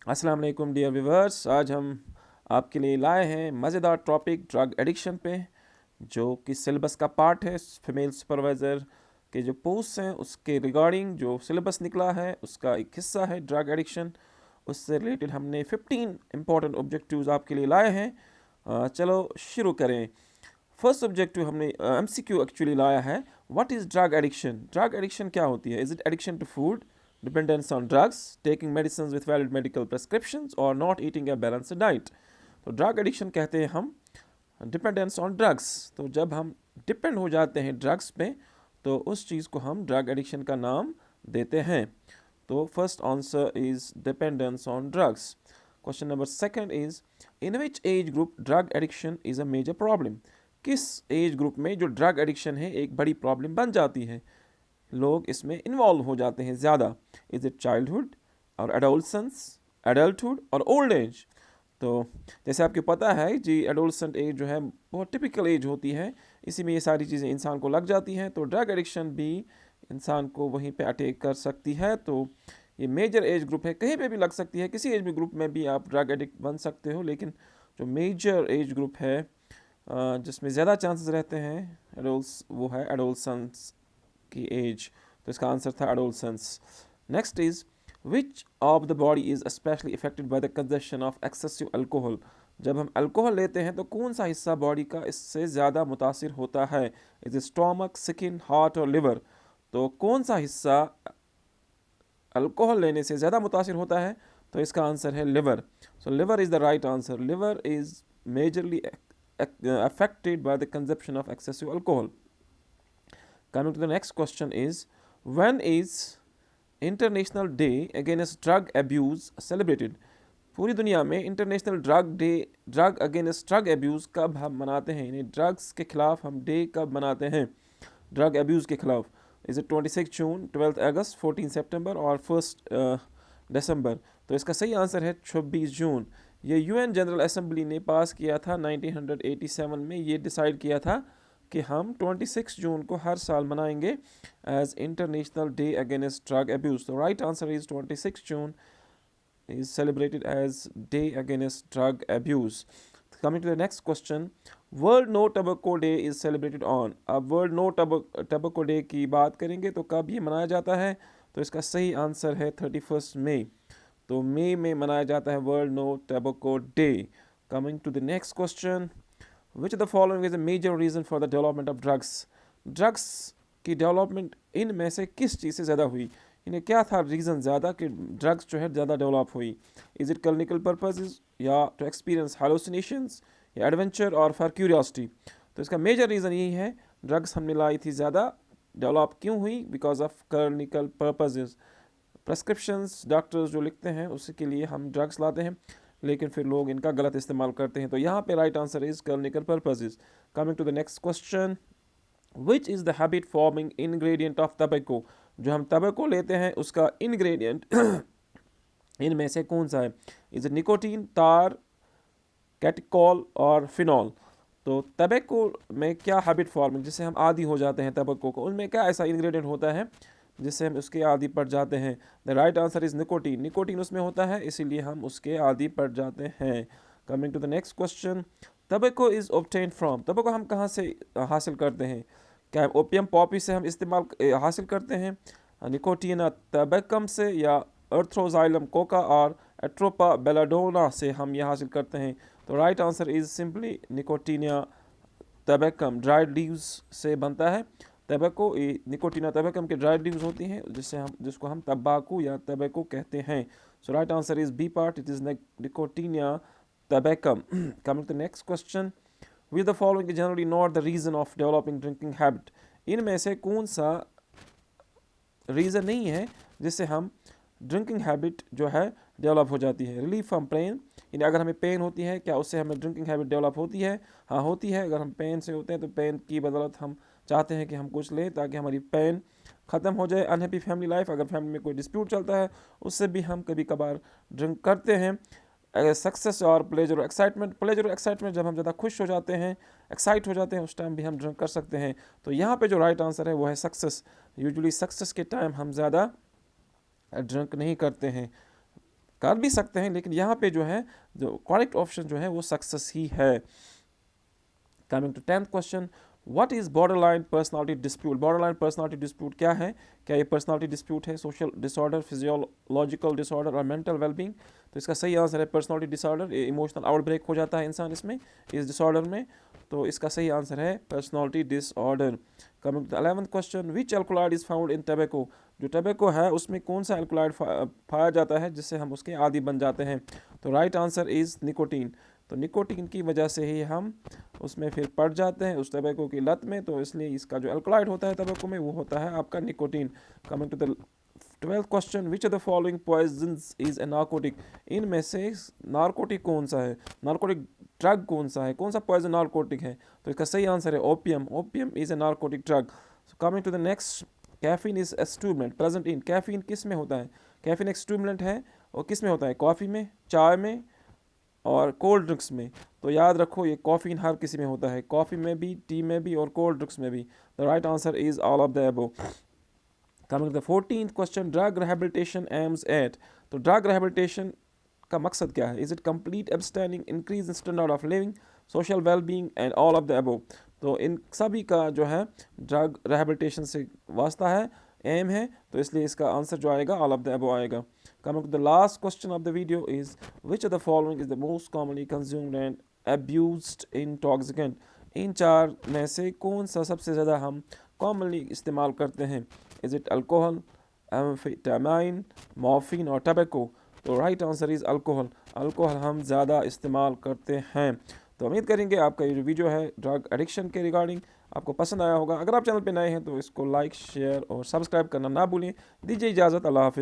अस्सलाम वालेकुम dear viewers. आज हम आपके लिए लाए हैं मज़ेदार टॉपिक ड्रग एडिक्शन पे, जो कि सिलेबस का पार्ट है। फीमेल सुपरवाइज़र के जो पोस्ट हैं उसके रिगार्डिंग जो सिलेबस निकला है उसका एक हिस्सा है ड्रग एडिक्शन। उससे रिलेटेड हमने 15 इंपॉर्टेंट ऑब्जेक्टिव्स आपके लिए लाए हैं। चलो शुरू करें। फर्स्ट ऑब्जेक्टिव हमने एमसीक्यू एक्चुअली लाया है। What is drug addiction? Drug addiction क्या होती है? Is it addiction to food, dependence on drugs, taking medicines with valid medical prescriptions, or not eating a balanced diet? तो ड्रग एडिक्शन कहते हैं हम डिपेंडेंस ऑन ड्रग्स। तो जब हम डिपेंड हो जाते हैं ड्रग्स पे तो उस चीज़ को हम ड्रग एडिक्शन का नाम देते हैं। तो first answer is dependence on drugs. Question number second is in which age group drug addiction is a major problem? किस एज ग्रुप में जो ड्रग एडिक्शन है एक बड़ी प्रॉब्लम बन जाती है, लोग इसमें इन्वॉल्व हो जाते हैं ज़्यादा? इज़ इट चाइल्डहुड और एडोलसेंस, एडल्टहुड और ओल्ड एज? तो जैसे आपको पता है जी, एडोलसेंट एज जो है बहुत टिपिकल एज होती है, इसी में ये सारी चीज़ें इंसान को लग जाती हैं। तो ड्रग एडिक्शन भी इंसान को वहीं पे अटैक कर सकती है। तो ये मेजर एज ग्रुप है, कहीं पे भी लग सकती है, किसी एज भी ग्रुप में भी आप ड्रग एडिक्ट बन सकते हो। लेकिन जो मेजर एज ग्रुप है जिसमें ज़्यादा चांसेस रहते हैं एडोल्स, वो है एडोलसेंस की एज। तो इसका आंसर था adolescence. Next is which of the body is specially affected by the consumption of excessive alcohol? जब हम अल्कोहल लेते हैं तो कौन सा हिस्सा बॉडी का इससे ज़्यादा मुतासिर होता है? इज स्टोमक, स्किन, हार्ट और लिवर? तो कौन सा हिस्सा अल्कोहल लेने से ज़्यादा मुतासिर होता है? तो इसका आंसर है liver. So liver is the right answer. Liver is majorly affected by the consumption of excessive alcohol. Coming to the next question is, when is International Day Against Drug Abuse celebrated? पूरी दुनिया में international drug against drug abuse कब हम मनाते हैं? यानी drugs के खिलाफ हम डे कब मनाते हैं, ड्रग एब्यूज़ के खिलाफ? इज़ इट 26 जून, 12 अगस्त, 14 सितंबर और 1 दिसंबर? तो इसका सही आंसर है 26 जून। ये यूएन जनरल असेंबली ने पास किया था 1987 में। ये डिसाइड किया था कि हम 26 जून को हर साल मनाएंगे as international day against drug abuse. तो right answer is 26 June is celebrated as Day Against Drug Abuse. Coming to the next question, World No Tobacco Day is celebrated on? अब World No Tobacco Day की बात करेंगे तो कब ये मनाया जाता है? तो इसका सही आंसर है 31 मई। तो मई में मनाया जाता है world no tobacco day. Coming to the next question, which the following is a major reason for the development of drugs? Drugs की डेवलपमेंट इनमें से किस चीज़ से ज़्यादा हुई? इन्हें क्या था रीज़न ज़्यादा कि ड्रग्स जो है ज़्यादा डेवलप हुई? इज़ इट क्लिनिकल पर्पजेज, या टू एक्सपीरियंस हालोसिनेशंस, या एडवेंचर, और फॉर क्यूरियोसिटी? तो इसका मेजर रीज़न यही है, ड्रग्स हमने लाई थी ज़्यादा डेवलप क्यों हुई? Because of clinical purposes. Prescriptions doctors जो लिखते हैं उसके लिए हम ड्रग्स लाते हैं, लेकिन फिर लोग इनका गलत इस्तेमाल करते हैं। तो यहाँ पे right answer is clinical purposes. Coming to the next question, which is the habit forming ingredient of tobacco? जो हम टबैको लेते हैं उसका इनग्रेडिएंट इनमें से कौन सा है? इज निकोटीन, तार, कैटिकॉल और फिनॉल? तो टबैको में क्या हैबिट फॉर्मिंग, जिससे हम आदी हो जाते हैं टबैको को, उनमें क्या ऐसा इंग्रेडिएंट होता है जिससे हम उसके आदी पड़ जाते हैं? The right answer is nicotine. Nicotine उसमें होता है, इसीलिए हम उसके आदी पड़ जाते हैं। Coming to the next question, tobacco is obtain from? Tobacco हम कहाँ से हासिल करते हैं? क्या ओपियम पॉपी से हम इस्तेमाल हासिल करते हैं, निकोटीना टबैकम से, या अर्थ्रोजाइलम कोका और एट्रोपा बेलाडोना से हम यह हासिल करते हैं? तो right answer is simply Nicotiana tabacum, dried leaves से बनता है टबैको। निकोटीना टबैकम के ड्राइड लीव्स होती हैं जिसको हम तंबाकू या टबैको कहते हैं। So right answer is B part, it is Nicotiana tabacum. Coming to next question, which the following is generally not the reason of developing drinking habit? इनमें से कौन सा रीज़न नहीं है जिससे हम ड्रिंकिंग हैबिट जो है डेवलप हो जाती है? रिलीफ फ्रॉम पेन, यानी अगर हमें पेन होती है क्या उससे हमें ड्रिंकिंग हैबिट डेवलप होती है? हाँ होती है। अगर हम पेन से होते हैं तो पेन की बदौलत हम चाहते हैं कि हम कुछ लें ताकि हमारी पेन ख़त्म हो जाए। अनहैप्पी फैमिली लाइफ, अगर फैमिली में कोई डिस्प्यूट चलता है उससे भी हम कभी कभार ड्रिंक करते हैं। सक्सेस और प्लेजर और एक्साइटमेंट, प्लेजर और एक्साइटमेंट जब हम ज़्यादा खुश हो जाते हैं, एक्साइट हो जाते हैं, उस टाइम भी हम ड्रिंक कर सकते हैं। तो यहाँ पे जो राइट आंसर है वो है सक्सेस। यूजुअली सक्सेस के टाइम हम ज़्यादा ड्रिंक नहीं करते हैं। कर भी सकते हैं, लेकिन यहाँ पे जो है जो करेक्ट ऑप्शन जो है वो सक्सेस ही है। Coming to 10th question, what is borderline personality dispute? Borderline personality dispute क्या है? क्या ये पर्सनालिटी डिस्प्यूट है, सोशल डिसऑर्डर, फिजियोलॉजिकल डिसऑर्डर और मेंटल वेलबींग? तो इसका सही आंसर है पर्सनालिटी डिसऑर्डर। इमोशनल आउटब्रेक हो जाता है इंसान इसमें, इस डिसऑर्डर में। तो इसका सही आंसर है personality disorder. Coming to 11th question, which alkaloid is found in tobacco? जो टबैको है उसमें कौन सा एल्कोलाइड पाया जाता है जिससे हम उसके आदी बन जाते हैं? तो राइट आंसर इज़ निकोटीन। तो निकोटीन की वजह से ही हम उसमें फिर पड़ जाते हैं उस टबैको की लत में, तो इसलिए इसका जो एल्कोलाइड होता है टबैको में वो होता है आपका nicotine. Coming to the 12th question, which of the following poisons is a narcotic? इनमें से नार्कोटिक कौन सा है, नार्कोटिक ड्रग कौन सा है, कौन सा पॉइजन नार्कोटिक है? तो इसका सही आंसर है opium. Opium is a narcotic drug. Coming to the next, caffeine is a stimulant present in? Caffeine किस में होता है? कैफीन एक स्टिमुलेंट है और किस में होता है? कॉफ़ी में, चाय में और कोल्ड ड्रिंक्स में। तो याद रखो ये कॉफ़ीन हर किसी में होता है, कॉफ़ी में भी, टी में भी और कोल्ड ड्रिंक्स में भी। The right answer is all of the above. Coming to the 14th question, drug rehabilitation aims at? तो ड्रग रिहेबिलिटेशन का मकसद क्या है? Is it complete abstaining, increase in standard of living, social wellbeing and all of the above? तो इन सभी का जो है ड्रग रिहेबिलिटेशन से वास्ता है, एम है, तो इसलिए इसका आंसर जो आएगा ऑल ऑफ द अबव आएगा। Coming to the last question of the video is, which of the following is the most commonly consumed and abused intoxicant? इन चार में से कौन सा सबसे ज़्यादा हम कॉमनली इस्तेमाल करते हैं? Is it alcohol, amphetamine, morphine और टबैको? तो right answer is alcohol. Alcohol हम ज़्यादा इस्तेमाल करते हैं। तो उम्मीद करेंगे आपका ये जो वीडियो है ड्रग एडिक्शन के रिगार्डिंग आपको पसंद आया होगा। अगर आप चैनल पे नए हैं तो इसको लाइक, शेयर और सब्सक्राइब करना ना भूलें। दीजिए इजाज़त, अल्लाह हाफिज़।